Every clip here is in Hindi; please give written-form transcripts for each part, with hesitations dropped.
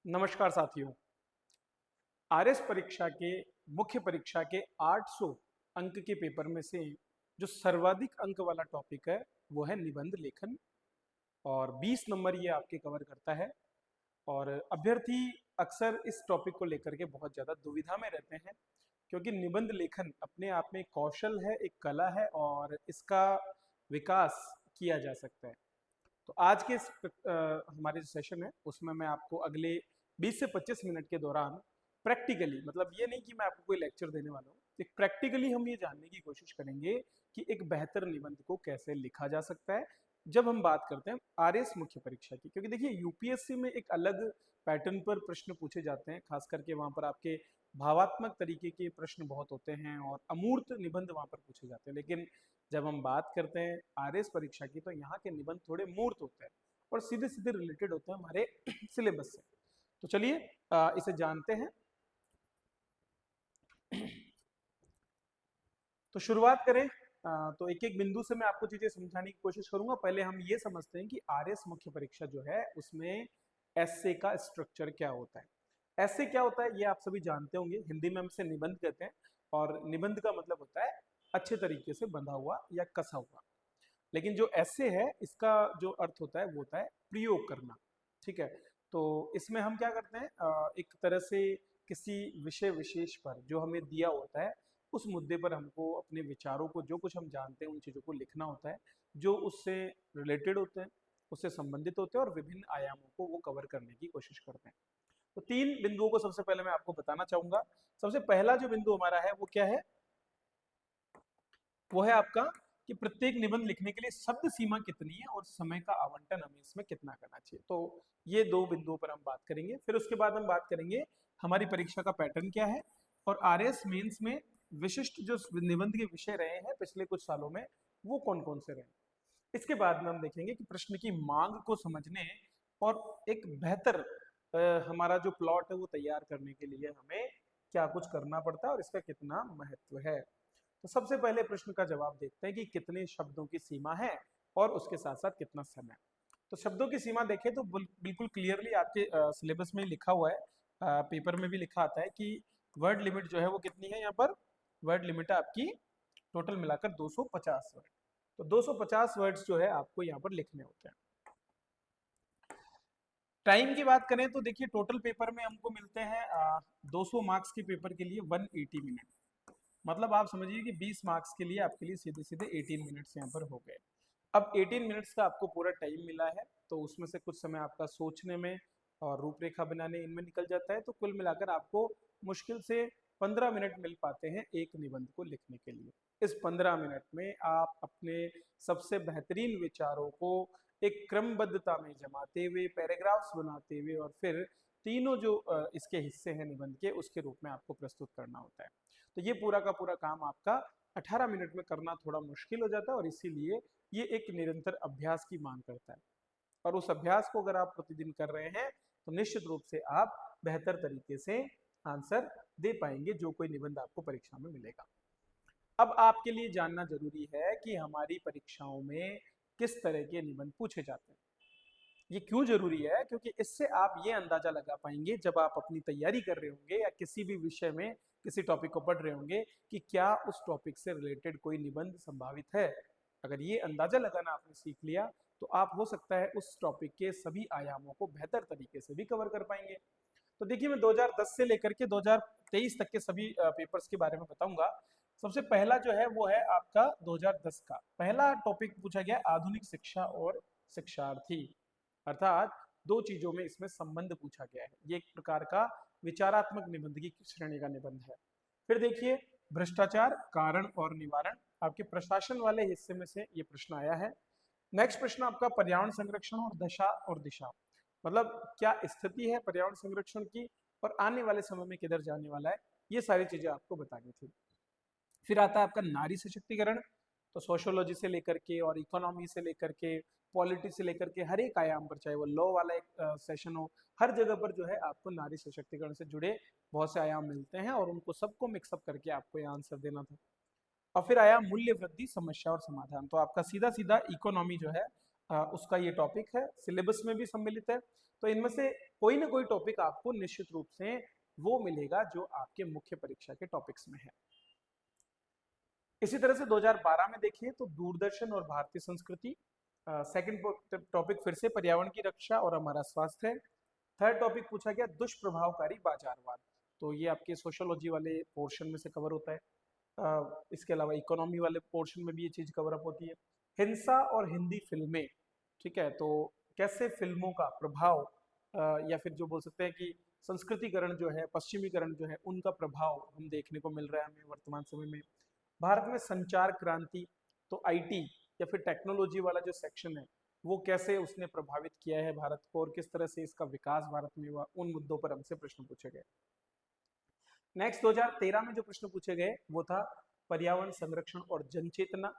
नमस्कार साथियों। आरएस परीक्षा के मुख्य परीक्षा के 800 अंक के पेपर में से जो सर्वाधिक अंक वाला टॉपिक है वो है निबंध लेखन। और 20 नंबर ये आपके कवर करता है। और अभ्यर्थी अक्सर इस टॉपिक को लेकर के बहुत ज़्यादा दुविधा में रहते हैं, क्योंकि निबंध लेखन अपने आप में एक कौशल है, एक कला है और इसका विकास किया जा सकता है। तो आज के हमारे जो सेशन है उसमें मैं आपको अगले 20 से 25 मिनट के दौरान प्रैक्टिकली, मतलब ये नहीं कि मैं आपको कोई लेक्चर देने वाला हूँ, एक प्रैक्टिकली हम ये जानने की कोशिश करेंगे कि एक बेहतर निबंध को कैसे लिखा जा सकता है जब हम बात करते हैं आरएस मुख्य परीक्षा की। क्योंकि देखिए यूपीएससी में एक अलग पैटर्न पर प्रश्न पूछे जाते हैं, खास करके वहाँ पर आपके भावात्मक तरीके के प्रश्न बहुत होते हैं और अमूर्त निबंध वहाँ पर पूछे जाते हैं। लेकिन जब हम बात करते हैं आरएस परीक्षा की तो यहाँ के निबंध थोड़े मूर्त होते हैं और सीधे सीधे रिलेटेड होते हैं हमारे सिलेबस से। तो चलिए इसे जानते हैं। तो शुरुआत करें। तो एक एक बिंदु से मैं आपको चीजें समझाने की कोशिश करूंगा। पहले हम ये समझते हैं कि आरएस मुख्य परीक्षा जो है उसमें एसए का स्ट्रक्चर क्या होता है। एसए क्या होता है ये आप सभी जानते होंगे, हिंदी में हम इसे निबंध कहते हैं। और निबंध का मतलब होता है अच्छे तरीके से बंधा हुआ या कसा हुआ। लेकिन जो ऐसे है इसका जो अर्थ होता है वो होता है प्रयोग करना। ठीक है। तो इसमें हम क्या करते हैं, एक तरह से किसी विषय विशेष पर जो हमें दिया होता है उस मुद्दे पर हमको अपने विचारों को, जो कुछ हम जानते हैं उन चीज़ों को लिखना होता है जो उससे रिलेटेड होते हैं, उससे संबंधित होते हैं और विभिन्न आयामों को वो कवर करने की कोशिश करते हैं। तो तीन बिंदुओं को सबसे पहले मैं आपको बताना चाहूंगा। सबसे पहला जो बिंदु हमारा है वो क्या है, वो है आपका कि प्रत्येक निबंध लिखने के लिए शब्द सीमा कितनी है और समय का आवंटन हमें इसमें कितना करना चाहिए। तो ये दो बिंदुओं पर हम बात करेंगे। फिर उसके बाद हम बात करेंगे हमारी परीक्षा का पैटर्न क्या है और आरएस मेंस में विशिष्ट जो निबंध के विषय रहे हैं पिछले कुछ सालों में वो कौन कौन से रहे हैं। इसके बाद में हम देखेंगे कि प्रश्न की मांग को समझने और एक बेहतर हमारा जो प्लॉट है वो तैयार करने के लिए हमें क्या कुछ करना पड़ता है और इसका कितना महत्व है। तो सबसे पहले प्रश्न का जवाब देखते हैं कि कितने शब्दों की सीमा है और उसके साथ साथ कितना समय। तो शब्दों की सीमा देखें तो बिल्कुल क्लियरली आपके सिलेबस में लिखा हुआ है, पेपर में भी लिखा आता है कि वर्ड लिमिट जो है वो कितनी है। यहाँ पर वर्ड लिमिट है आपकी टोटल मिलाकर 250 वर्ड। तो 250 वर्ड्स जो है आपको यहाँ पर लिखने होते हैं। टाइम की बात करें तो देखिए टोटल पेपर में हमको मिलते हैं 200 मार्क्स के पेपर के लिए 180 मिनट। मतलब आप समझिए कि 20 मार्क्स के लिए आपके लिए सीधे सीधे 18 मिनट्स यहाँ पर हो गए। अब 18 मिनट्स का आपको पूरा टाइम मिला है तो उसमें से कुछ समय आपका सोचने में और रूपरेखा बनाने इनमें निकल जाता है। तो कुल मिलाकर आपको मुश्किल से 15 मिनट मिल पाते हैं एक निबंध को लिखने के लिए। इस 15 मिनट में आप अपने सबसे बेहतरीन विचारों को एक क्रमबद्धता में जमाते हुए, पैराग्राफ्स बनाते हुए और फिर तीनों जो इसके हिस्से हैं निबंध के उसके रूप में आपको प्रस्तुत करना होता है। तो ये पूरा का पूरा काम आपका 18 मिनट में करना थोड़ा मुश्किल हो जाता है और इसीलिए ये एक निरंतर अभ्यास की मांग करता है। और उस अभ्यास को अगर आप प्रतिदिन कर रहे हैं तो निश्चित रूप से आप बेहतर तरीके से आंसर दे पाएंगे जो कोई निबंध आपको परीक्षा में मिलेगा। अब आपके लिए जानना जरूरी है कि हमारी परीक्षाओं में किस तरह के निबंध पूछे जाते हैं। ये क्यों जरूरी है, क्योंकि इससे आप ये अंदाजा लगा पाएंगे जब आप अपनी तैयारी कर रहे होंगे या किसी भी विषय में किसी टॉपिक को पढ़ रहे होंगे कि क्या उस टॉपिक से रिलेटेड कोई निबंध संभावित है। अगर ये अंदाजा लगाना आपने सीख लिया तो आप हो सकता है उस टॉपिक के सभी आयामों को बेहतर तरीके से भी कवर कर पाएंगे। तो देखिए मैं 2010 से लेकर के 2023 तक के सभी पेपर्स के बारे में बताऊंगा। सबसे पहला जो है वो है आपका 2010 का पहला टॉपिक पूछा गया आधुनिक शिक्षा और शिक्षार्थी। अर्थात दो चीजों में इसमें संबंध पूछा गया है। ये एक प्रकार का विचारात्मक निबंध की श्रेणी का निबंध है। फिर देखिए भ्रष्टाचार कारण और निवारण, आपके प्रशासन वाले हिस्से में से ये प्रश्न आया है। नेक्स्ट प्रश्न आपका पर्यावरण संरक्षण और दशा और दिशा, मतलब क्या स्थिति है पर्यावरण संरक्षण की और आने वाले समय में किधर जाने वाला है, ये सारी चीजें आपको बतानी थी। फिर आता है आपका नारी सशक्तिकरण। तो सोशोलॉजी से लेकर के और इकोनॉमी से लेकर के पॉलिटिक्स से लेकर के हर एक आयाम पर, चाहे वो लॉ वाला एक सेशन हो, हर जगह पर जो है आपको नारी सशक्तिकरण से जुड़े बहुत से आयाम मिलते हैं और उनको सबको मिक्सअप करके आपको ये आंसर देना था। और फिर आया मूल्य वृद्धि समस्या और समाधान। तो आपका सीधा सीधा इकोनॉमी जो है उसका ये टॉपिक है, सिलेबस में भी सम्मिलित है। तो इनमें से कोई ना कोई टॉपिक आपको निश्चित रूप से वो मिलेगा जो आपके मुख्य परीक्षा के टॉपिक्स में है। इसी तरह से 2012 में देखिए तो दूरदर्शन और भारतीय संस्कृति, सेकंड टॉपिक फिर से पर्यावरण की रक्षा और हमारा स्वास्थ्य है। थर्ड टॉपिक पूछा गया दुष्प्रभावकारी बाजारवाद, तो ये आपके सोशोलॉजी वाले पोर्शन में से कवर होता है। इसके अलावा इकोनॉमी वाले पोर्शन में भी ये चीज कवर अप होती है। हिंसा और हिंदी फिल्में, ठीक है, तो कैसे फिल्मों का प्रभाव या फिर जो बोल सकते हैं कि संस्कृतिकरण जो है, पश्चिमीकरण जो है, उनका प्रभाव हम देखने को मिल रहा है हमें वर्तमान समय में। भारत में संचार क्रांति, तो आईटी या फिर टेक्नोलॉजी वाला जो सेक्शन है वो कैसे उसने प्रभावित किया है भारत को और किस तरह से इसका विकास भारत में हुआ, उन मुद्दों पर हमसे प्रश्न पूछे गए। नेक्स्ट 2013 में जो प्रश्न पूछे गए वो था पर्यावरण संरक्षण और जनचेतना,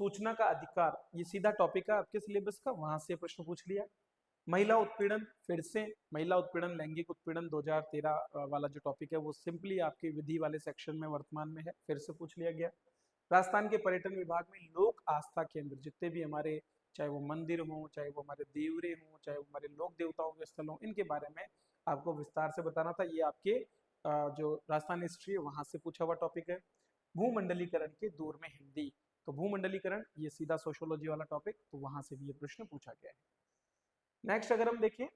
सूचना का अधिकार, ये सीधा टॉपिक है आपके सिलेबस का, वहां से प्रश्न पूछ लिया। महिला उत्पीड़न, फिर से महिला उत्पीड़न, लैंगिक उत्पीड़न 2013 वाला जो टॉपिक है वो सिंपली आपके विधि वाले सेक्शन में वर्तमान में है, फिर से पूछ लिया गया। राजस्थान के पर्यटन विभाग में लोक आस्था केंद्र जितने भी हमारे, चाहे वो मंदिर हो, चाहे वो हमारे देवरे हो, चाहे वो हमारे लोक देवताओं के स्थल हो, इनके बारे में आपको विस्तार से बताना था। ये आपके जो राजस्थान हिस्ट्री है वहां से पूछा हुआ टॉपिक है। भूमंडलीकरण के दौर में हिंदी, तो भूमंडलीकरण ये सीधा सोशियोलॉजी वाला टॉपिक, तो वहां से भी ये प्रश्न पूछा गया है। नेक्स्ट अगर हम देखें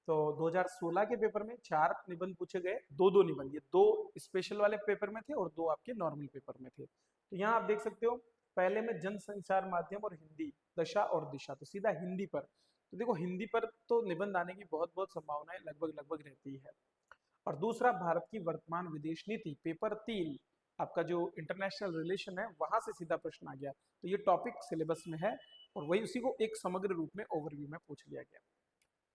तो 2016 के पेपर में 4 निबंध पूछे गए, दो निबंध, ये 2 स्पेशल वाले पेपर में थे और 2 आपके नॉर्मल पेपर में थे। तो यहाँ आप देख सकते हो पहले में जनसंचार माध्यम और हिंदी, दशा और दिशा, तो सीधा हिंदी पर। तो देखो हिंदी पर तो निबंध आने की बहुत बहुत संभावनाएं लगभग लगभग रहती है। और दूसरा भारत की वर्तमान विदेश नीति, पेपर 3 आपका जो इंटरनेशनल रिलेशन है वहां से सीधा प्रश्न आ गया। तो ये टॉपिक सिलेबस में है और वही उसी को एक समग्र रूप में ओवरव्यू में पूछ लिया गया।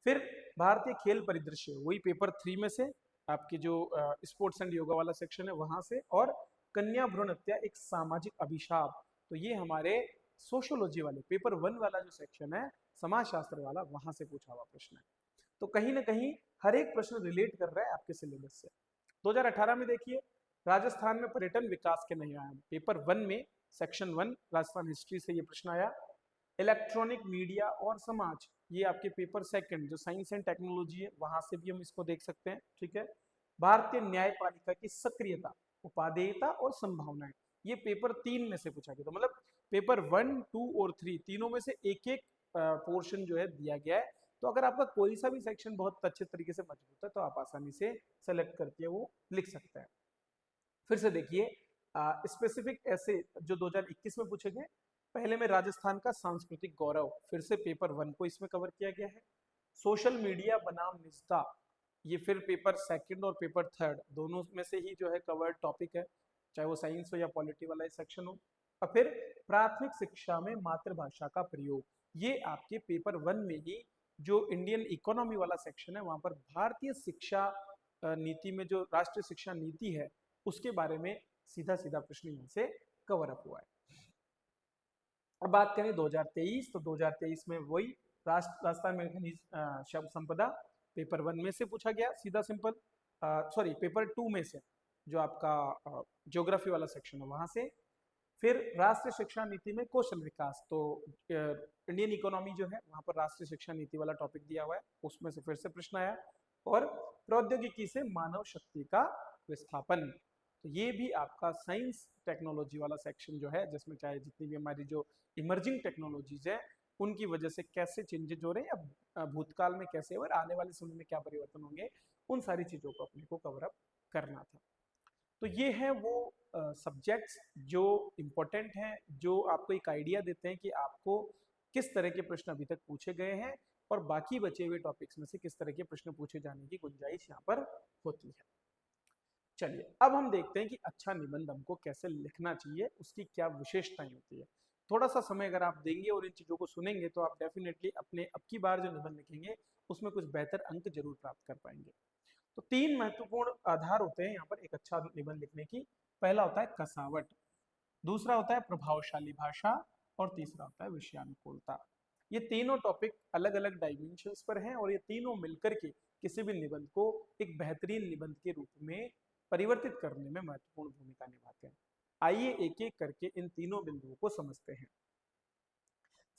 फिर भारतीय खेल परिदृश्य, वही पेपर 3 में से आपके जो स्पोर्ट्स एंड योगा वाला सेक्शन है वहां से, और कन्या भ्रूण हत्या एक सामाजिक अभिशाप, तो ये हमारे सोशियोलॉजी वाले पेपर 1 वाला जो सेक्शन है, समाजशास्त्र वाला, वहां से पूछा हुआ प्रश्न है। तो कहीं ना कहीं हर एक प्रश्न रिलेट कर रहा है आपके सिलेबस से। 2018 में देखिए राजस्थान में पर्यटन विकास के नए आयाम, पेपर 1 में सेक्शन 1 राजस्थान हिस्ट्री से ये प्रश्न आया। इलेक्ट्रॉनिक मीडिया और समाज, ये आपके पेपर 2 जो साइंस एंड टेक्नोलॉजी है वहां से भी हम इसको देख सकते हैं, ठीक है। भारतीय न्यायपालिका की सक्रियता, उपादेयता और संभावनाएं, ये पेपर 3 में से पूछा गया। तो मतलब पेपर 1, 2 और 3 तीनों में से एक एक पोर्शन जो है दिया गया है। तो अगर आपका कोई सा भी सेक्शन बहुत अच्छे तरीके से मजबूत है तो आप आसानी से सेलेक्ट करके वो लिख सकते हैं। फिर से देखिए स्पेसिफिक ऐसे जो 2021 में पूछे गए, पहले में राजस्थान का सांस्कृतिक गौरव, फिर से पेपर 1 को इसमें कवर किया गया है। सोशल मीडिया बनाम निजता, ये फिर पेपर 2 और पेपर 3 दोनों में से ही जो है कवर्ड टॉपिक है, चाहे वो साइंस हो या पॉलिटी वाला सेक्शन हो। और फिर प्राथमिक शिक्षा में मातृभाषा का प्रयोग, ये आपके पेपर 1 में ही जो इंडियन इकोनॉमी वाला सेक्शन है वहां पर भारतीय शिक्षा नीति में जो राष्ट्रीय शिक्षा नीति है उसके बारे में सीधा सीधा प्रश्न यहाँ से कवर अप हुआ है। अब बात करें 2023, तो 2023 में वही राजस्थान में खनिज शब्द संपदा, पेपर 1 में से पूछा गया सीधा सिंपल, सॉरी पेपर 2 में से जो आपका ज्योग्राफी वाला सेक्शन है वहां से। फिर राष्ट्रीय शिक्षा नीति में कौशल विकास, तो इंडियन इकोनॉमी जो है वहां पर राष्ट्रीय शिक्षा नीति वाला टॉपिक दिया हुआ है, उसमें से फिर से प्रश्न आया। और प्रौद्योगिकी से मानव शक्ति का विस्थापन, तो ये भी आपका साइंस टेक्नोलॉजी वाला सेक्शन जो है जिसमें चाहे जितनी भी हमारी जो इमर्जिंग टेक्नोलॉजीज है उनकी वजह से कैसे चेंजेस हो रहे हैं, अब भूतकाल में कैसे और आने वाले समय में क्या परिवर्तन होंगे, उन सारी चीजों को अपने को कवर अप करना था। तो ये है वो सब्जेक्ट्स जो इम्पोर्टेंट हैं, जो आपको एक आइडिया देते हैं कि आपको किस तरह के प्रश्न अभी तक पूछे गए हैं और बाकी बचे हुए टॉपिक्स में से किस तरह के प्रश्न पूछे जाने की गुंजाइश यहाँ पर होती है। चलिए अब हम देखते हैं कि अच्छा निबंध हमको कैसे लिखना चाहिए, उसकी क्या विशेषताएं होती है। थोड़ा सा समय अगर आप देंगे और इन चीजों को सुनेंगे तो आप डेफिनेटली अपने अब की बार जो निबंध लिखेंगे उसमें कुछ बेहतर अंक जरूर प्राप्त कर पाएंगे। तो 3 महत्वपूर्ण आधार होते हैं यहाँ पर एक अच्छा निबंध लिखने की। पहला होता है कसावट, दूसरा होता है प्रभावशाली भाषा और तीसरा होता है विषयानुकूलता। ये तीनों टॉपिक अलग अलग डायमेंशंस पर हैं और ये तीनों मिलकर के किसी भी निबंध को एक बेहतरीन निबंध के रूप में परिवर्तित करने में महत्वपूर्ण भूमिका निभाते हैं। आइए एक एक करके इन तीनों बिंदुओं को समझते हैं।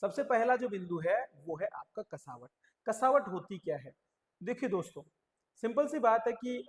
सबसे पहला जो बिंदु है वो है आपका कसावट। कसावट होती क्या है? देखिए दोस्तों, सिंपल सी बात है कि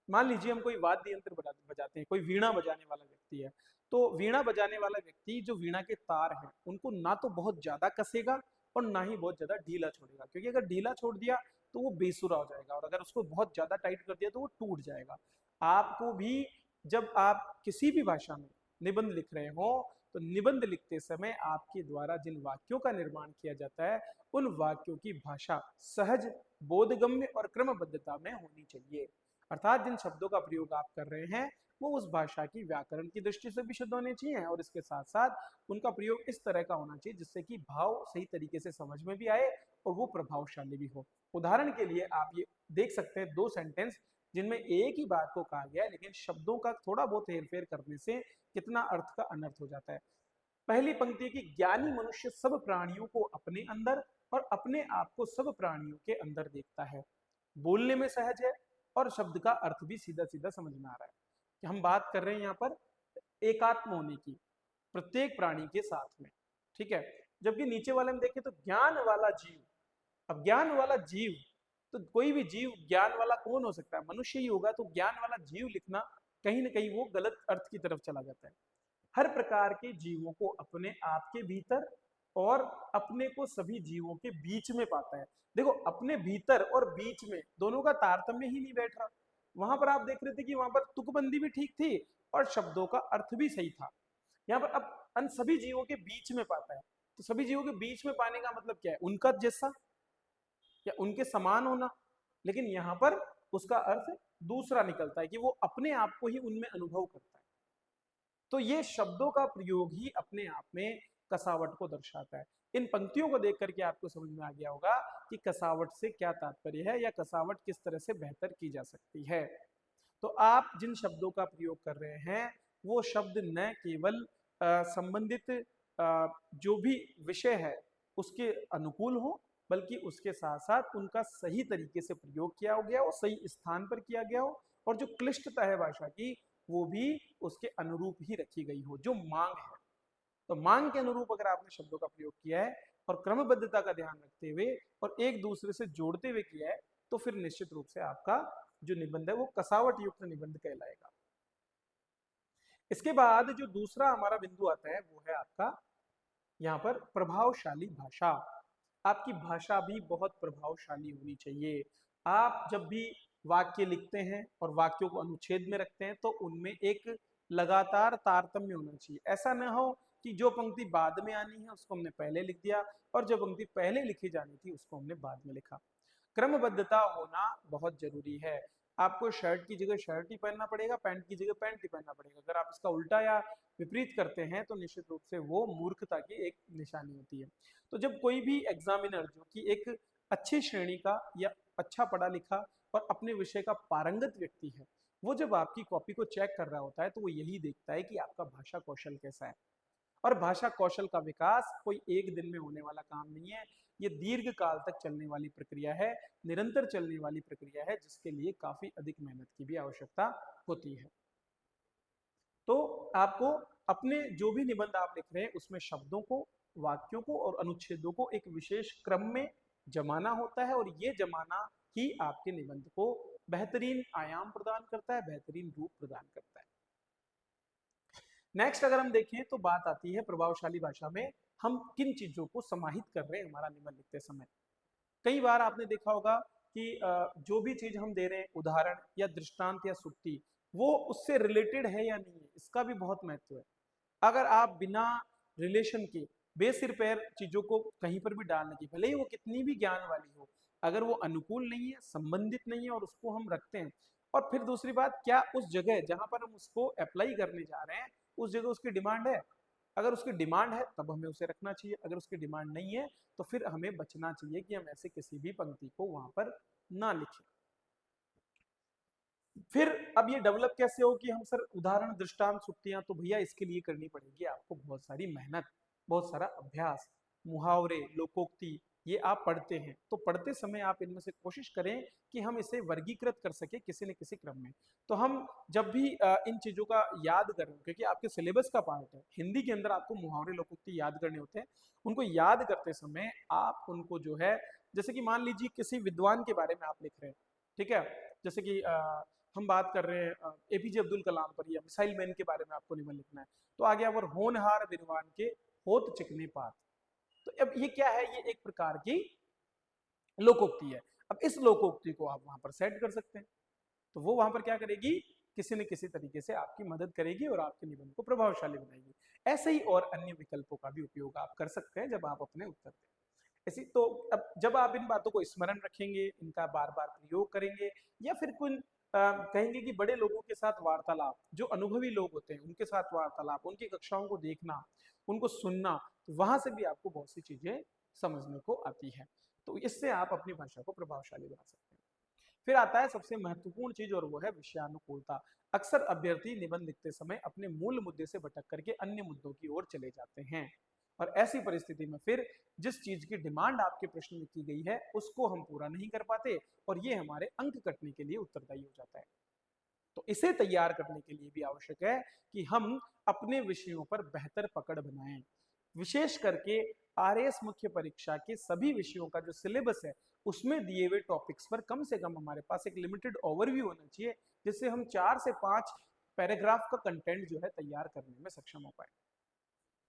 मान लीजिए हम कोई वाद्य यंत्र बजाते हैं, कोई वीणा बजाने वाला व्यक्ति है, तो वीणा बजाने वाला व्यक्ति जो वीणा के तार हैं उनको ना तो बहुत ज्यादा कसेगा और ना ही बहुत ज्यादा ढीला छोड़ेगा, क्योंकि अगर ढीला छोड़ दिया तो वो बेसुरा हो जाएगा, और अगर उसको बहुत ज्यादा टाइट कर दिया तो वो टूट जाएगा। आपको भी जब आप किसी भी भाषा में निबंध लिख रहे हो, तो निबंध लिखते समय आपके द्वारा जिन वाक्यों का निर्माण किया जाता है उन वाक्यों की भाषा सहज, बोधगम्य और क्रमबद्धता में होनी चाहिए। अर्थात जिन शब्दों का प्रयोग आप कर रहे हैं वो उस भाषा की व्याकरण की दृष्टि से भी शुद्ध होने चाहिए, और इसके साथ साथ उनका प्रयोग इस तरह का होना चाहिए जिससे कि भाव सही तरीके से समझ में भी आए और वो प्रभावशाली भी हो। उदाहरण के लिए आप ये देख सकते हैं दो सेंटेंस जिनमें एक ही बात को कहा गया है, लेकिन शब्दों का थोड़ा बहुत हेरफेर करने से कितना अर्थ का अनर्थ हो जाता है। पहली पंक्ति की, ज्ञानी मनुष्य सब प्राणियों को अपने अंदर और अपने आप को सब प्राणियों के अंदर देखता है। बोलने में सहज है और शब्द का अर्थ भी सीधा सीधा समझ में आ रहा है कि हम बात कर रहे हैं यहाँ पर एकात्म होने की, प्रत्येक प्राणी के साथ में। ठीक है। जबकि नीचे वाले में देखें तो ज्ञान वाला जीव, अब ज्ञान वाला जीव, तो कोई भी जीव ज्ञान वाला कौन हो सकता है? मनुष्य ही होगा। तो ज्ञान वाला जीव लिखना कहीं ना कहीं वो गलत अर्थ की तरफ चला जाता है। हर प्रकार के जीवों को अपने आप के भीतर और अपने को सभी जीवों के बीच में पाता है। देखो, अपने भीतर और बीच में दोनों का तारतम्य ही नहीं बैठ रहा। वहां पर आप देख रहे थे कि वहां पर तुकबंदी भी ठीक थी और शब्दों का अर्थ भी सही था। यहाँ पर अब अन सभी जीवों के बीच में पाता है, तो सभी जीवों के बीच में पाने का मतलब क्या है? उनका जैसा या उनके समान होना। लेकिन यहाँ पर उसका अर्थ दूसरा निकलता है कि वो अपने आप को ही उनमें अनुभव करता है। तो ये शब्दों का प्रयोग ही अपने आप में कसावट को दर्शाता है। इन पंक्तियों को देख करके आपको समझ में आ गया होगा कि कसावट से क्या तात्पर्य है या कसावट किस तरह से बेहतर की जा सकती है। तो आप जिन शब्दों का प्रयोग कर रहे हैं वो शब्द न केवल संबंधित जो भी विषय है उसके अनुकूल हो, बल्कि उसके साथ साथ उनका सही तरीके से प्रयोग किया गया हो, सही स्थान पर किया गया हो, और जो क्लिष्टता है भाषा की वो भी उसके अनुरूप ही रखी गई हो, जो मांग है। तो मांग के अनुरूप अगर आपने शब्दों का प्रयोग किया है और क्रमबद्धता का ध्यान रखते हुए और एक दूसरे से जोड़ते हुए किया है, तो फिर निश्चित रूप से आपका जो निबंध है वो कसावट युक्त निबंध कहलाएगा। इसके बाद जो दूसरा हमारा बिंदु आता है वो है आपका यहाँ पर प्रभावशाली भाषा। आपकी भाषा भी बहुत प्रभावशाली होनी चाहिए। आप जब भी वाक्य लिखते हैं और वाक्यों को अनुच्छेद में रखते हैं तो उनमें एक लगातार तारतम्य होना चाहिए। ऐसा न हो कि जो पंक्ति बाद में आनी है उसको हमने पहले लिख दिया और जो पंक्ति पहले लिखी जानी थी उसको हमने बाद में लिखा। क्रमबद्धता होना बहुत जरूरी है। आपको शर्ट की जगह शर्ट ही पहनना पड़ेगा, पैंट की जगह पैंट ही पहनना पड़ेगा। अगर आप इसका उल्टा या विपरीत करते हैं तो निश्चित रूप से वो मूर्खता की एक निशानी होती है। तो जब कोई भी एग्जामिनर जो कि एक अच्छी श्रेणी का या अच्छा पढ़ा लिखा और अपने विषय का पारंगत व्यक्ति है, वो जब आपकी कॉपी को चेक कर रहा होता है तो वो यही देखता है कि आपका भाषा कौशल कैसा है। और भाषा कौशल का विकास कोई एक दिन में होने वाला काम नहीं है, ये दीर्घ काल तक चलने वाली प्रक्रिया है, निरंतर चलने वाली प्रक्रिया है, जिसके लिए काफी अधिक मेहनत की भी आवश्यकता होती है। तो आपको अपने जो भी निबंध आप लिख रहे हैं उसमें शब्दों को, वाक्यों को और अनुच्छेदों को एक विशेष क्रम में जमाना होता है, और ये जमाना ही आपके निबंध को बेहतरीन आयाम प्रदान करता है, बेहतरीन रूप प्रदान करता है। नेक्स्ट अगर हम देखें तो बात आती है प्रभावशाली भाषा में हम किन चीजों को समाहित कर रहे हैं हमारा निबंध लिखते समय। कई बार आपने देखा होगा कि जो भी चीज हम दे रहे हैं, उदाहरण या दृष्टांत या सुक्ति, वो उससे रिलेटेड है या नहीं है, इसका भी बहुत महत्व है। अगर आप बिना रिलेशन के बेसिर पैर चीजों को कहीं पर भी डालने की, भले ही वो कितनी भी ज्ञान वाली हो, अगर वो अनुकूल नहीं है, संबंधित नहीं है और उसको हम रखते हैं, और फिर दूसरी बात, क्या उस जगह जहां पर हम उसको अप्लाई करने जा रहे हैं उस जगह उसकी डिमांड है? अगर उसकी डिमांड है तब हमें उसे रखना चाहिए, अगर उसकी डिमांड नहीं है तो फिर हमें बचना चाहिए कि हम ऐसे किसी भी पंक्ति को वहां पर ना लिखें। फिर अब ये डेवलप कैसे हो कि हम सर उदाहरण, दृष्टांत, सुक्तियां, तो भैया इसके लिए करनी पड़ेगी आपको बहुत सारी मेहनत, बहुत सारा अभ्यास, मुहावरे, लोकोक्ति, ये आप पढ़ते हैं, तो पढ़ते समय आप इनमें से कोशिश करें कि हम इसे वर्गीकृत कर सके किसी न किसी क्रम में। तो हम जब भी इन चीजों का याद करें, क्योंकि आपके सिलेबस का पार्ट है, हिंदी के अंदर आपको मुहावरे लोकोक्ति याद करने होते हैं, उनको याद करते समय आप उनको जो है, जैसे कि मान लीजिए किसी विद्वान के बारे में आप लिख रहे हैं, ठीक है, जैसे कि हम बात कर रहे हैं एपीजे अब्दुल कलाम पर, या मिसाइल मैन के बारे में आपको निबंध लिखना है, तो आगे आप होनहार विद्वान के होत चिकने पात। तो अब ये क्या है, ये एक प्रकार की लोकोक्ति है। अब इस लोकोक्ति को आप वहां पर सेट कर सकते हैं, तो वो वहां पर क्या करेगी, किसी न किसी तरीके से आपकी मदद करेगी और आपके निबंध को प्रभावशाली बनाएगी। ऐसे ही और अन्य विकल्पों का भी उपयोग आप कर सकते हैं जब आप अपने उत्तर दें। ऐसी तो अब जब आप इन बातों को स्मरण रखेंगे, इनका बार बार प्रयोग करेंगे, या फिर कुछ कहेंगे कि बड़े लोगों के साथ वार्तालाप, जो अनुभवी लोग होते हैं उनके साथ वार्तालाप, उनकी कक्षाओं को देखना, उनको सुनना, तो वहां से भी आपको बहुत सी चीजें समझने को आती है। तो इससे आप अपनी भाषा को प्रभावशाली बना सकते हैं। फिर आता है सबसे महत्वपूर्ण चीज, और वो है विषयानुकूलता। अक्सर अभ्यर्थी निबंध लिखते समय अपने मूल मुद्दे से भटक करके अन्य मुद्दों की ओर चले जाते हैं, और ऐसी परिस्थिति में फिर जिस चीज की डिमांड आपके प्रश्न में की गई है उसको हम पूरा नहीं कर पाते, और ये हमारे अंक कटने के लिए उत्तरदायी हो जाता है। तो इसे तैयार करने के लिए भी आवश्यक है कि हम अपने विषयों पर बेहतर पकड़ बनाएं। विशेष करके आरएएस मुख्य परीक्षा के सभी विषयों का जो सिलेबस है, उसमें दिए हुए टॉपिक्स पर कम से कम हमारे पास एक लिमिटेड ओवरव्यू होना चाहिए, जिससे हम 4 से 5 पैराग्राफ का कंटेंट जो है तैयार करने में सक्षम हो पाए।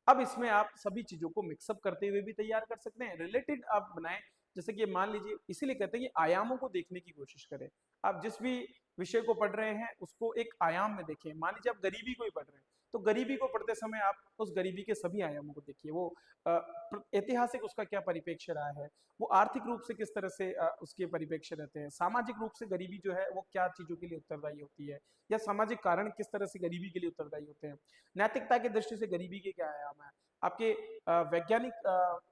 अब इसमें आप सभी चीजों को मिक्सअप करते हुए भी तैयार कर सकते हैं, रिलेटेड आप बनाएं। जैसे कि मान लीजिए, इसीलिए कहते हैं कि आयामों को देखने की कोशिश करें। आप जिस भी विषय को पढ़ रहे हैं उसको एक आयाम में देखें। मान लीजिए आप गरीबी को ही पढ़ रहे हैं, तो गरीबी को पढ़ते समय आप उस गरीबी के सभी आयामों को देखिए। वो ऐतिहासिक उसका क्या परिप्रेक्ष्य रहा है, वो आर्थिक रूप से किस तरह से उसके परिप्रेक्ष्य रहते हैं, सामाजिक रूप से गरीबी जो है वो क्या चीजों के लिए उत्तरदायी होती है, या सामाजिक कारण किस तरह से गरीबी के लिए उत्तरदायी होते हैं, नैतिकता की दृष्टि से गरीबी के क्या आयाम है, आपके वैज्ञानिक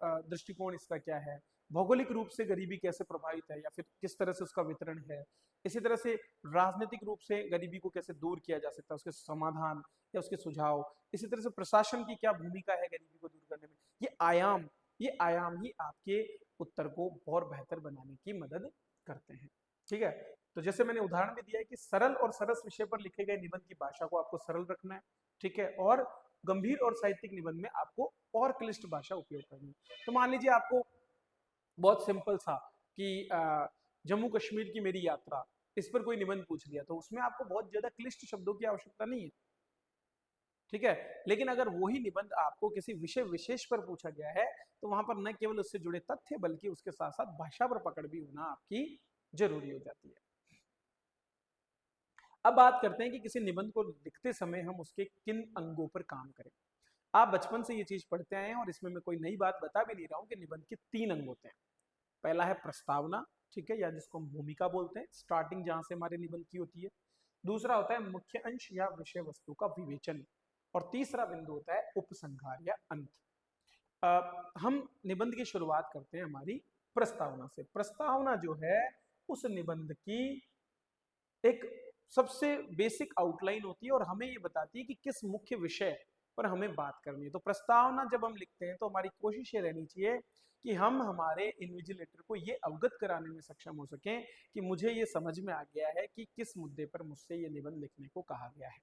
दृष्टिकोण इसका क्या है, भौगोलिक रूप से गरीबी कैसे प्रभावित है या फिर किस तरह से उसका वितरण है, इसी तरह से राजनीतिक रूप से गरीबी को कैसे दूर किया जा सकता है, उसके समाधान या उसके सुझाव, इसी तरह से प्रशासन की क्या भूमिका है गरीबी को दूर करने में। ये आयाम ही आपके उत्तर को और बेहतर बनाने की मदद करते हैं। ठीक है, तो जैसे मैंने उदाहरण भी दिया है कि सरल और सरस विषय पर लिखे गए निबंध की भाषा को आपको सरल रखना है, ठीक है, और गंभीर और साहित्यिक निबंध में आपको और क्लिष्ट भाषा उपयोग करनी है। तो मान लीजिए आपको बहुत सिंपल सा कि जम्मू कश्मीर की मेरी यात्रा, इस पर कोई निबंध पूछ लिया, तो उसमें आपको बहुत ज्यादा क्लिष्ट शब्दों की आवश्यकता नहीं है, ठीक है। लेकिन अगर वही निबंध आपको किसी विषय विशेष पर पूछा गया है, तो वहां पर न केवल उससे जुड़े तथ्य बल्कि उसके साथ साथ भाषा पर पकड़ भी होना आपकी जरूरी हो जाती है। अब बात करते हैं कि किसी निबंध को लिखते समय हम उसके किन अंगों पर काम करें। आप बचपन से ये चीज पढ़ते आए हैं, और इसमें मैं कोई नई बात बता भी नहीं रहा हूं कि निबंध के 3 अंग होते हैं। पहला है प्रस्तावना, ठीक है, या जिसको हम भूमिका बोलते हैं, स्टार्टिंग जहां से हमारे निबंध की होती है। दूसरा होता है मुख्य अंश या विषय वस्तु का विवेचन, और तीसरा बिंदु होता है उपसंहार या अंत। हम निबंध की शुरुआत करते हैं हमारी प्रस्तावना से। प्रस्तावना जो है उस निबंध की एक सबसे बेसिक आउटलाइन होती है, और हमें ये बताती है कि किस मुख्य विषय पर हमें बात करनी है। तो प्रस्तावना जब हम लिखते हैं तो हमारी कोशिश ये रहनी चाहिए कि हम हमारे इन्विजिलेटर को ये अवगत कराने में सक्षम हो सकें कि मुझे ये समझ में आ गया है कि किस मुद्दे पर मुझसे ये निबंध लिखने को कहा गया है,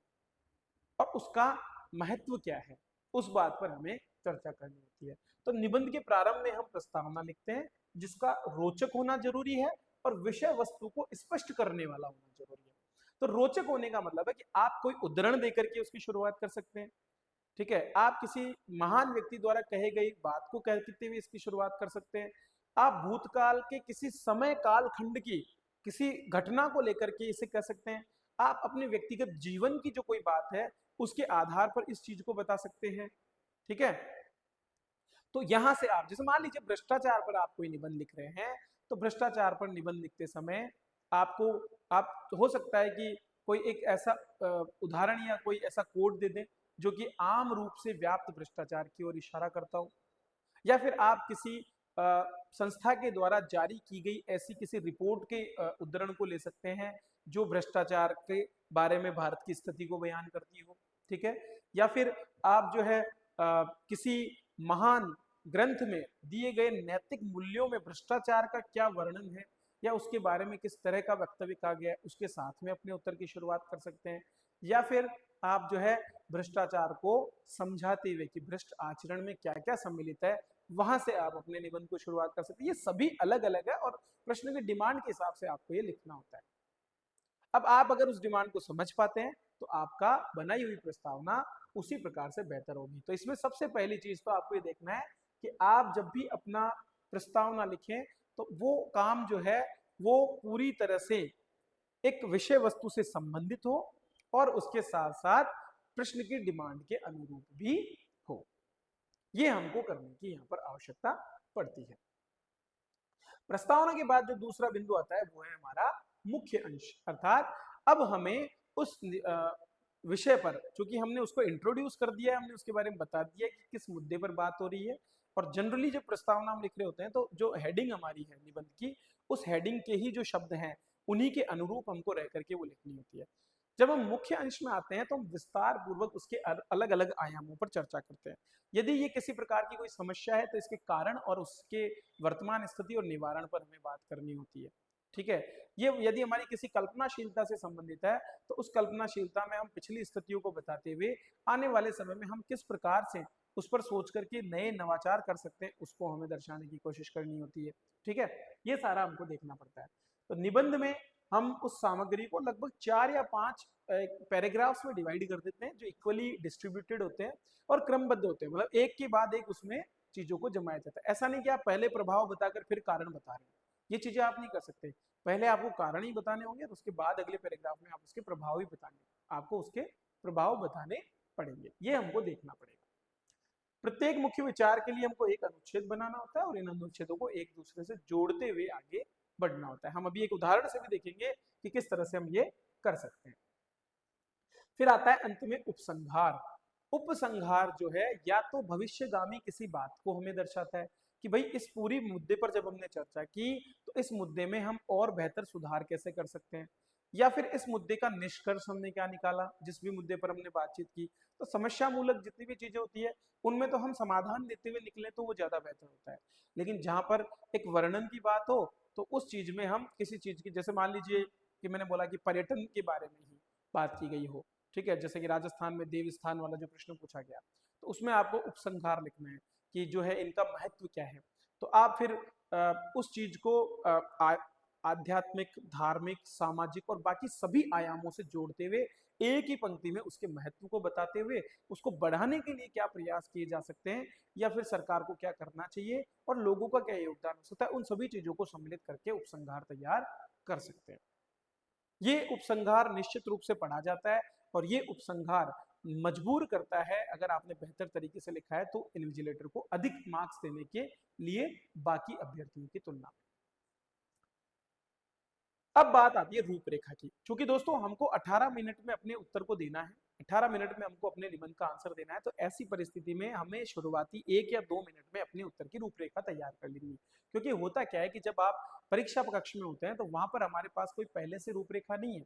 और उसका महत्व क्या है, उस बात पर हमें चर्चा करनी होती है। तो निबंध के प्रारंभ में हम प्रस्तावना लिखते हैं, जिसका रोचक होना जरूरी है और विषय वस्तु को स्पष्ट करने वाला होना जरूरी है। तो रोचक होने का मतलब है कि आप कोई उदाहरण देकर के उसकी शुरुआत कर सकते हैं, ठीक है, आप किसी महान व्यक्ति द्वारा कहे गई बात को कहते हुए इसकी शुरुआत कर सकते हैं, आप भूतकाल के किसी समय काल खंड की किसी घटना को लेकर के इसे कह सकते हैं, आप अपने व्यक्तिगत जीवन की जो कोई बात है उसके आधार पर इस चीज को बता सकते हैं, ठीक है। तो यहां से आप जैसे मान लीजिए भ्रष्टाचार पर आप कोई निबंध लिख रहे हैं, तो भ्रष्टाचार पर निबंध लिखते समय आपको आप तो हो सकता है कि कोई एक ऐसा उदाहरण या कोई ऐसा कोड दे दें जो कि आम रूप से व्याप्त भ्रष्टाचार की ओर इशारा करता हो, या फिर आप किसी संस्था के द्वारा जारी की गई ऐसी किसी रिपोर्ट के उद्धरण को ले सकते हैं जो भ्रष्टाचार के बारे में भारत की स्थिति को बयान करती हो, ठीक है। या फिर आप जो है किसी महान ग्रंथ में दिए गए नैतिक मूल्यों में भ्रष्टाचार का क्या वर्णन है या उसके बारे में किस तरह का वक्तव्य कहा गया है, उसके साथ में अपने उत्तर की शुरुआत कर सकते हैं। या फिर आप जो है भ्रष्टाचार को समझाते हुए कि भ्रष्ट आचरण में क्या क्या सम्मिलित है, वहां से आप अपने निबंध को शुरुआत कर सकते हैं। ये सभी अलग अलग है और प्रश्न की डिमांड के हिसाब से आपको ये लिखना होता है। अब आप अगर उस डिमांड को समझ पाते हैं तो आपका बनाई हुई प्रस्तावना उसी प्रकार से बेहतर होगी। तो इसमें सबसे पहली चीज तो आपको ये देखना है कि आप जब भी अपना प्रस्तावना लिखें तो वो काम जो है वो पूरी तरह से एक विषय वस्तु से संबंधित हो और उसके साथ साथ प्रश्न की डिमांड के अनुरूप भी हो। ये हमको करने की यहाँ पर आवश्यकता पड़ती है। प्रस्तावना के बाद जो दूसरा बिंदु आता है वो है हमारा मुख्य अंश, अर्थात अब हमें उस विषय पर, चूंकि हमने उसको इंट्रोड्यूस कर दिया है, हमने उसके बारे में बता दिया कि किस मुद्दे पर बात हो रही है। और जनरली जब प्रस्तावना हम लिख रहे होते हैं तो जो हेडिंग हमारी है निबंध की, उस हेडिंग के ही जो शब्द हैं उन्हीं के अनुरूप हमको रह करके वो लिखनी होती है। जब हम मुख्य अंश में आते हैं तो हम विस्तार पूर्वक उसके अलग अलग आयामों पर चर्चा करते हैं। यदि ये किसी प्रकार की कोई समस्या है तो इसके कारण और उसके वर्तमान स्थिति और निवारण पर हमें बात करनी होती है। ठीक है, ये यदि हमारी किसी कल्पनाशीलता से संबंधित है तो उस कल्पनाशीलता में हम पिछली स्थितियों को बताते हुए आने वाले समय में हम किस प्रकार से उस पर सोच करके नए नवाचार कर सकते हैं उसको हमें दर्शाने की कोशिश करनी होती है। ठीक है, ये सारा हमको देखना पड़ता है। तो निबंध में हम उस सामग्री को लगभग 4 या 5 पैराग्राफ्स में डिवाइड कर देते हैं जो इक्वली डिस्ट्रीब्यूटेड होते हैं और क्रमबद्ध होते हैं, मतलब एक के बाद एक उसमें चीजों को जमाया जाता है। ऐसा नहीं कि आप पहले प्रभाव बताकर फिर कारण बता रहे हैं, ये चीजें आप नहीं कर सकते। पहले आपको कारण ही बताने होंगे और उसके बाद अगले पैराग्राफ में आप उसके प्रभाव ही बताने, आपको उसके प्रभाव बताने पड़ेंगे। ये हमको देखना पड़ेगा। प्रत्येक मुख्य विचार के लिए हमको एक अनुच्छेद बनाना होता है और इन अनुच्छेदों को एक दूसरे से जोड़ते हुए आगे बढ़ना होता है। हम अभी एक उदाहरण से भी देखेंगे कि किस तरह से हम ये कर सकते हैं। फिर आता है अंत में उपसंहार। उपसंहार जो है या तो भविष्यगामी किसी बात को हमें दर्शाता है कि भाई इस पूरी मुद्दे पर जब हमने चर्चा की तो इस मुद्दे में हम और बेहतर सुधार कैसे कर सकते हैं, या फिर इस मुद्दे का निष्कर्ष हमने क्या निकाला जिस भी मुद्दे पर हमने बातचीत की। तो समस्या मूलक जितनी भी चीजें होती है उनमें तो हम समाधान देते हुए निकले तो वो ज्यादा बेहतर होता है। लेकिन जहां पर एक वर्णन की बात हो तो उस चीज में हम किसी चीज की, जैसे मान लीजिए कि मैंने बोला कि पर्यटन के बारे में ही बात की गई हो, ठीक है, जैसे कि राजस्थान में देव स्थान वाला जो प्रश्न पूछा गया, तो उसमें आपको उपसंहार लिखना है कि जो है इनका महत्व क्या है। तो आप फिर उस चीज को आध्यात्मिक, धार्मिक, सामाजिक और बाकी सभी आयामों से जोड़ते हुए एक ही पंक्ति में उसके महत्व को बताते हुए उसको बढ़ाने के लिए क्या प्रयास किए जा सकते हैं या फिर सरकार को क्या करना चाहिए और लोगों का क्या योगदान हो सकता है, उन सभी चीजों को सम्मिलित करके उपसंहार तैयार कर सकते हैं। ये उपसंहार निश्चित रूप से पढ़ा जाता है और ये उपसंहार मजबूर करता है, अगर आपने बेहतर तरीके से लिखा है तो इन्विजिलेटर को अधिक मार्क्स देने के लिए बाकी अभ्यर्थियों की तुलना में। अब बात आती है रूपरेखा की। क्योंकि दोस्तों हमको 18 मिनट में अपने उत्तर को देना है, 18 मिनट में हमको अपने निबंध का आंसर देना है, तो ऐसी परिस्थिति में हमें शुरुआती 1 या 2 मिनट में अपने उत्तर की रूपरेखा तैयार कर लेनी है। क्योंकि होता क्या है कि जब आप परीक्षा कक्ष में होते हैं तो वहां पर हमारे पास कोई पहले से रूपरेखा नहीं है,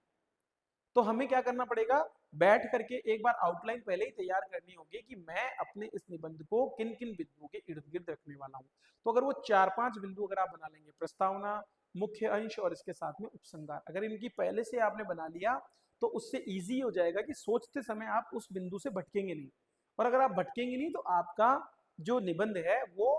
तो हमें क्या करना पड़ेगा, बैठ करके एक बार आउटलाइन पहले ही तैयार करनी होगी कि मैं अपने इस निबंध को किन किन बिंदुओं के इर्द गिर्द रखने वाला हूं। तो अगर वो 4-5 बिंदु अगर आप बना लेंगे, प्रस्तावना, मुख्य अंश और इसके साथ में उपसंहार, अगर इनकी पहले से आपने बना लिया तो उससे इजी हो जाएगा कि सोचते समय आप उस बिंदु से भटकेंगे नहीं। और अगर आप भटकेंगे नहीं तो आपका जो निबंध है वो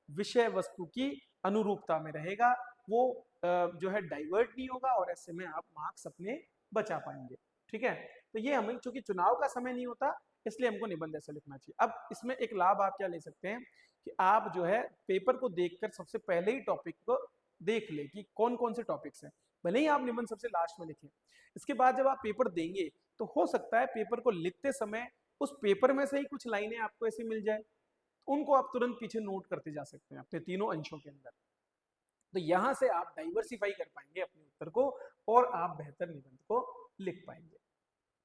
विषय वस्तु की अनुरूपता में रहेगा, वो जो है डाइवर्ट नहीं होगा और ऐसे में आप मार्क्स अपने बचा पाएंगे। ठीक है, तो ये हमें, चूंकि चुनाव का समय नहीं होता इसलिए हमको निबंध ऐसा लिखना चाहिए। अब इसमें एक लाभ आप क्या ले सकते हैं कि आप जो है पेपर को देखकर सबसे पहले ही टॉपिक को देख ले कि कौन कौन से टॉपिक्स हैं, भले ही आप निबंध सबसे लास्ट में लिखें। इसके बाद जब आप पेपर देंगे तो हो सकता है पेपर को लिखते समय उस पेपर में से ही कुछ लाइनें आपको ऐसी मिल जाए, उनको आप तुरंत पीछे नोट करते जा सकते हैं अपने तीनों अंशों के अंदर। तो यहां से आप डाइवर्सिफाई कर पाएंगे अपने उत्तर को और आप बेहतर निबंध को लिख पाएंगे।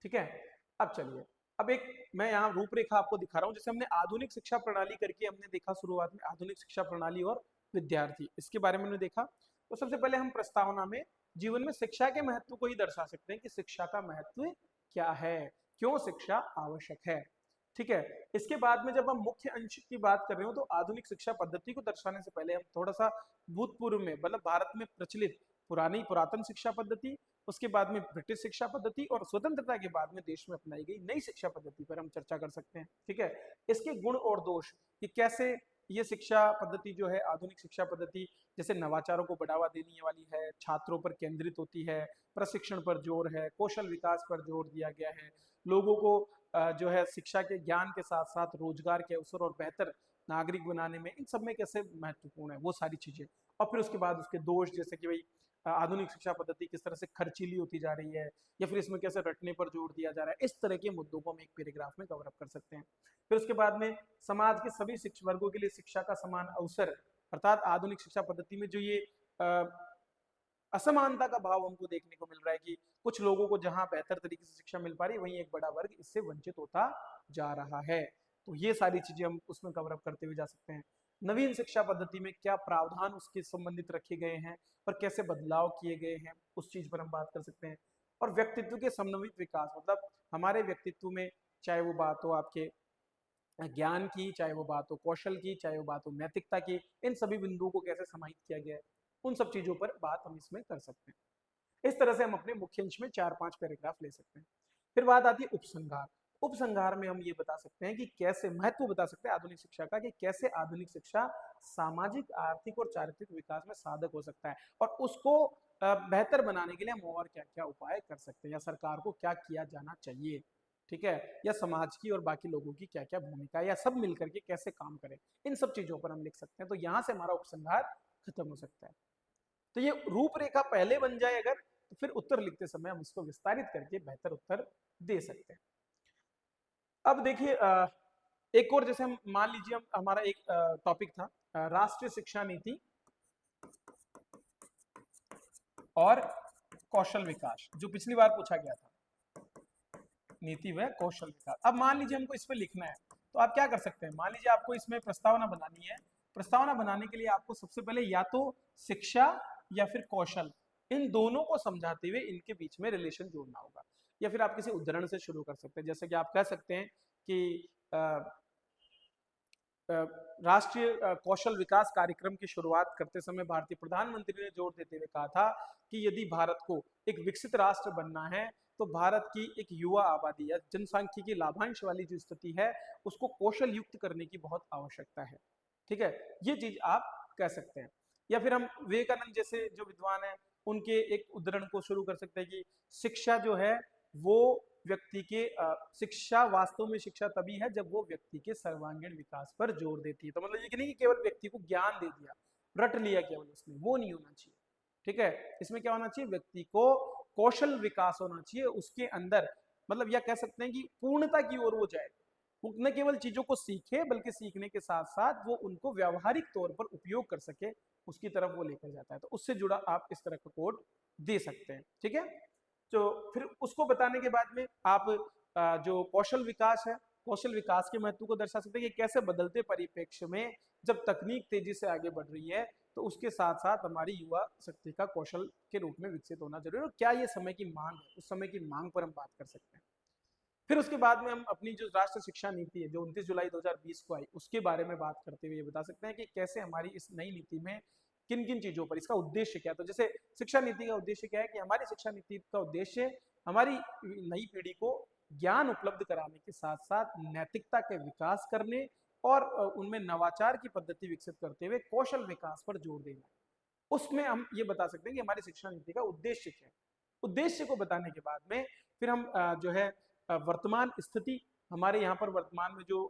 ठीक है, अब चलिए, अब एक मैं यहाँ रूपरेखा आपको दिखा रहा हूँ। जैसे हमने आधुनिक शिक्षा प्रणाली करके हमने देखा शुरुआत में, आधुनिक शिक्षा प्रणाली और विद्यार्थी, इसके बारे में हमने देखा। तो सबसे पहले हम प्रस्तावना में जीवन में शिक्षा के महत्व को ही दर्शा सकते हैं कि शिक्षा का महत्व क्या है, क्यों शिक्षा आवश्यक है। ठीक है। इसके बाद में जब हम मुख्य अंश की बात कर रहे हो तो आधुनिक शिक्षा पद्धति को दर्शाने से पहले हम थोड़ा सा भूतपूर्व में, मतलब भारत में प्रचलित पुरातन शिक्षा पद्धति, उसके बाद में ब्रिटिश शिक्षा पद्धति और स्वतंत्रता के बाद में देश में अपनाई गई नई शिक्षा पद्धति पर हम चर्चा कर सकते हैं। ठीक है। इसके गुण और दोष कि कैसे ये शिक्षा पद्धति जो है आधुनिक शिक्षा पद्धति जैसे नवाचारों को बढ़ावा देने वाली है, छात्रों पर केंद्रित होती है, प्रशिक्षण पर जोर है, कौशल विकास पर जोर दिया गया है, लोगों को जो है शिक्षा के ज्ञान के साथ साथ रोजगार के अवसर और बेहतर नागरिक बनाने में, इन सब में कैसे महत्वपूर्ण है वो सारी चीजें। और फिर उसके बाद उसके दोष जैसे कि भाई आधुनिक शिक्षा पद्धति किस तरह से खर्चीली होती जा रही है, या फिर इसमें कैसे रटने पर जोर दिया जा रहा है, इस तरह के मुद्दों को हम एक पैराग्राफ में कवर अप कर सकते हैं। फिर उसके बाद में समाज के सभी शिक्षा वर्गों के लिए शिक्षा का समान अवसर, अर्थात आधुनिक शिक्षा पद्धति में जो ये असमानता का भाव हमको देखने को मिल रहा है कि कुछ लोगों को जहां बेहतर तरीके से शिक्षा मिल पा रही है वहीं एक बड़ा वर्ग इससे वंचित होता जा रहा है। तो ये सारी चीजें हम उसमें कवर अप करते हुए जा सकते हैं। नवीन शिक्षा पद्धति में क्या प्रावधान उसके संबंधित रखे गए हैं और कैसे बदलाव किए गए हैं उस चीज पर हम बात कर सकते हैं। और व्यक्तित्व के समन्वित विकास, मतलब हमारे व्यक्तित्व में चाहे वो बात हो आपके ज्ञान की, चाहे वो बात हो कौशल की, चाहे वो बात हो नैतिकता की, इन सभी बिंदुओं को कैसे समाहित किया गया है, उन सब चीजों पर बात हम इसमें कर सकते हैं। इस तरह से हम अपने मुख्य अंश में 4-5 पैराग्राफ ले सकते हैं। फिर बात आती है उपसंहार। उपसंहार में हम ये बता सकते हैं कि कैसे महत्व बता सकते हैं आधुनिक शिक्षा का, कि कैसे आधुनिक शिक्षा सामाजिक, आर्थिक और चारित्रिक विकास में साधक हो सकता है, और उसको बेहतर बनाने के लिए हम और क्या क्या उपाय कर सकते हैं, या सरकार को क्या किया जाना चाहिए, ठीक है, या समाज की और बाकी लोगों की क्या क्या भूमिका, या सब मिलकर के कैसे काम करें, इन सब चीजों पर हम लिख सकते हैं। तो यहाँ से हमारा उपसंहार खत्म हो सकता है। तो ये रूपरेखा पहले बन जाए अगर, तो फिर उत्तर लिखते समय हम उसको विस्तारित करके बेहतर उत्तर दे सकते हैं। अब देखिए एक और, जैसे हम मान लीजिए हमारा एक टॉपिक था राष्ट्रीय शिक्षा नीति और कौशल विकास, जो पिछली बार पूछा गया था, नीति व कौशल विकास। अब मान लीजिए हमको इस पे लिखना है, तो आप क्या कर सकते हैं, मान लीजिए आपको इसमें प्रस्तावना बनानी है। प्रस्तावना बनाने के लिए आपको सबसे पहले या तो शिक्षा या फिर कौशल, इन दोनों को समझाते हुए इनके बीच में रिलेशन जोड़ना होगा, या फिर आप किसी उदाहरण से शुरू कर सकते हैं। जैसे कि आप कह सकते हैं कि राष्ट्रीय कौशल विकास कार्यक्रम की शुरुआत करते समय भारतीय प्रधानमंत्री ने जोर देते हुए कहा था कि यदि भारत को एक विकसित राष्ट्र बनना है तो भारत की एक युवा आबादी या जनसांख्यिकी लाभांश वाली जो स्थिति है उसको कौशल युक्त करने की बहुत आवश्यकता है। ठीक है, ये चीज आप कह सकते हैं। या फिर हम विवेकानंद जैसे जो विद्वान हैं उनके एक उदाहरण को शुरू कर सकते हैं कि शिक्षा जो है वो व्यक्ति के शिक्षा वास्तव में शिक्षा तभी है जब वो व्यक्ति के सर्वांगीण विकास पर जोर देती है। तो मतलब ये नहीं कि केवल व्यक्ति को ज्ञान दे दिया, रट लिया केवल उसने, वो नहीं होना चाहिए। ठीक है, इसमें क्या होना चाहिए, व्यक्ति को कौशल विकास होना चाहिए उसके अंदर, मतलब यह कह सकते हैं कि पूर्णता की ओर वो जाए, न केवल चीजों को सीखे बल्कि सीखने के साथ साथ वो उनको व्यावहारिक तौर पर उपयोग कर सके, उसकी तरफ वो लेकर जाता है। तो उससे जुड़ा आप इस तरह का कोड दे सकते हैं। ठीक है, तो फिर उसको बताने के बाद में आप जो कौशल विकास है, कौशल विकास के महत्व को दर्शा सकते हैं कि कैसे बदलते परिप्रेक्ष्य में जब तकनीक तेजी से आगे बढ़ रही है तो उसके साथ साथ हमारी युवा शक्ति का कौशल के रूप में विकसित होना जरूरी है, और क्या ये समय की मांग है, उस समय की मांग पर हम बात कर सकते हैं। फिर उसके बाद में हम अपनी जो राष्ट्रीय शिक्षा नीति है जो 29 जुलाई 2020 को आई उसके बारे में बात करते हुए ये बता सकते हैं कि कैसे हमारी इस नई नीति में किन किन चीजों पर, इसका उद्देश्य क्या है। तो जैसे शिक्षा नीति का उद्देश्य क्या है कि हमारी शिक्षा नीति का उद्देश्य हमारी नई पीढ़ी को ज्ञान उपलब्ध कराने के साथ साथ नैतिकता के विकास करने और उनमें नवाचार की पद्धति विकसित करते हुए कौशल विकास पर जोर देना है। उसमें हम ये बता सकते हैं कि हमारी शिक्षा नीति का उद्देश्य क्या है। उद्देश्य को बताने के बाद में फिर हम जो है वर्तमान स्थिति, हमारे यहाँ पर वर्तमान में जो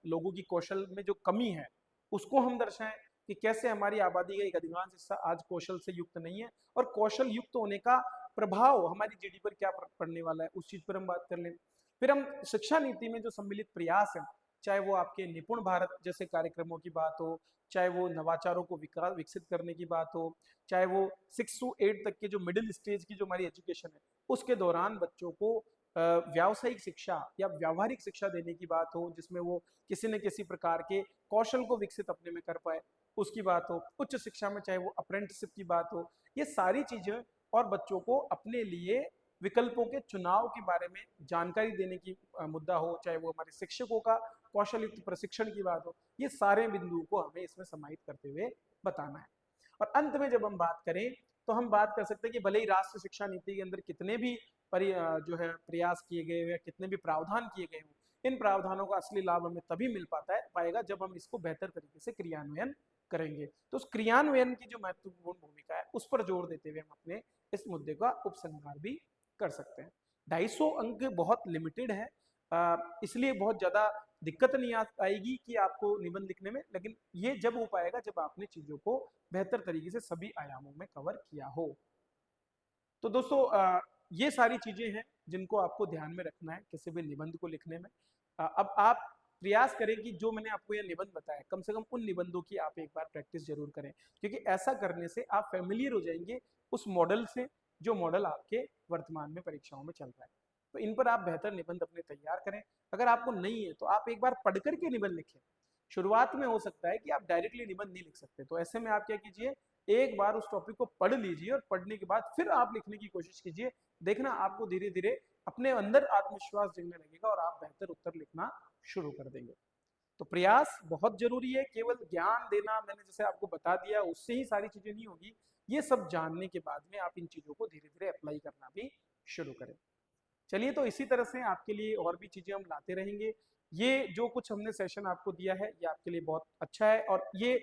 लोगों की कौशल में जो कमी है उसको हम दर्शाएं कि कैसे हमारी आबादी का एक अधिकांश हिस्सा आज कौशल से युक्त नहीं है, और कौशल युक्त होने का प्रभाव हमारी जीडी पर क्या पड़ने वाला है उस चीज पर हम बात कर लें। फिर हम शिक्षा नीति में जो सम्मिलित प्रयास है, चाहे वो आपके निपुण भारत जैसे कार्यक्रमों की बात हो, चाहे वो नवाचारों को विकसित करने की बात हो, चाहे वो 6 से 8 तक के जो मिडिल स्टेज की जो हमारी एजुकेशन है उसके दौरान बच्चों को व्यावसायिक शिक्षा या व्यावहारिक शिक्षा देने की बात हो जिसमें वो किसी न किसी प्रकार के कौशल को विकसित अपने में कर पाए, उसकी बात हो, उच्च शिक्षा में चाहे वो अप्रेंटिसशिप की बात हो, ये सारी चीजें और बच्चों को अपने लिए विकल्पों के चुनाव के बारे में जानकारी देने की मुद्दा हो, चाहे वो हमारे शिक्षकों का कौशल युक्त प्रशिक्षण की बात हो, ये सारे बिंदुओं को हमें इसमें समाहित करते हुए बताना है। और अंत में जब हम बात करें तो हम बात कर सकते हैं कि भले ही राष्ट्रीय शिक्षा नीति के अंदर कितने भी जो है प्रयास किए गए या कितने भी प्रावधान किए गए हों, इन प्रावधानों का असली लाभ हमें तभी मिल पाएगा जब हम इसको बेहतर तरीके से क्रियान्वयन करेंगे। तो उस क्रियान्वयन की जो महत्वपूर्ण भूमिका है उस पर जोर देते हुए हम अपने इस मुद्दे का उपसंहार भी कर सकते हैं। 250 अंक बहुत लिमिटेड है, इसलिए बहुत ज्यादा दिक्कत नहीं आएगी कि आपको निबंध लिखने में, लेकिन ये जब हो पाएगा जब आपने चीजों को बेहतर तरीके से सभी आयामों में कवर किया हो। तो दोस्तों ये सारी चीजें हैं जिनको आपको ध्यान में रखना है किसी भी निबंध को लिखने में। अब आप प्रयास करें कि जो मैंने आपको ये निबंध बताया कम से कम उन निबंधों की आप एक बार प्रैक्टिस जरूर करें, क्योंकि ऐसा करने से आप फेमिलियर हो जाएंगे उस मॉडल से जो मॉडल आपके वर्तमान में परीक्षाओं में चल रहा है। तो इन पर आप बेहतर निबंध अपने तैयार करें। अगर आपको नहीं है तो आप एक बार पढ़ करके निबंध लिखें। शुरुआत में हो सकता है कि आप डायरेक्टली निबंध नहीं लिख सकते, तो ऐसे में आप क्या कीजिए, एक बार उस टॉपिक को पढ़ लीजिए और पढ़ने के बाद फिर आप लिखने की कोशिश कीजिए। देखना आपको धीरे धीरे अपने अंदर आत्मविश्वास जगने लगेगा और आप बेहतर उत्तर लिखना शुरू कर देंगे। तो प्रयास बहुत जरूरी है। केवल ज्ञान देना मैंने जैसे आपको बता दिया उससे ही सारी चीजें नहीं होगी, ये सब जानने के बाद में आप इन चीजों को धीरे धीरे अप्लाई करना भी शुरू करें। चलिए, तो इसी तरह से आपके लिए और भी चीजें हम लाते रहेंगे। ये जो कुछ हमने सेशन आपको दिया है ये आपके लिए बहुत अच्छा है, और ये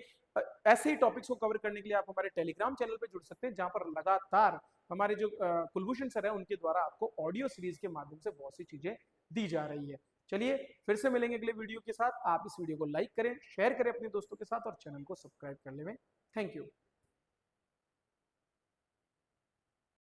ऐसे ही टॉपिक्स को कवर करने के लिए आप हमारे टेलीग्राम चैनल पे जुड़ सकते हैं, जहां पर लगातार हमारे जो कुलभूषण सर है उनके द्वारा आपको ऑडियो सीरीज के माध्यम से बहुत सी चीजें दी जा रही है। चलिए, फिर से मिलेंगे अगले वीडियो के साथ। आप इस वीडियो को लाइक करें, शेयर करें अपने दोस्तों के साथ और चैनल को सब्सक्राइब कर लें। Thank you.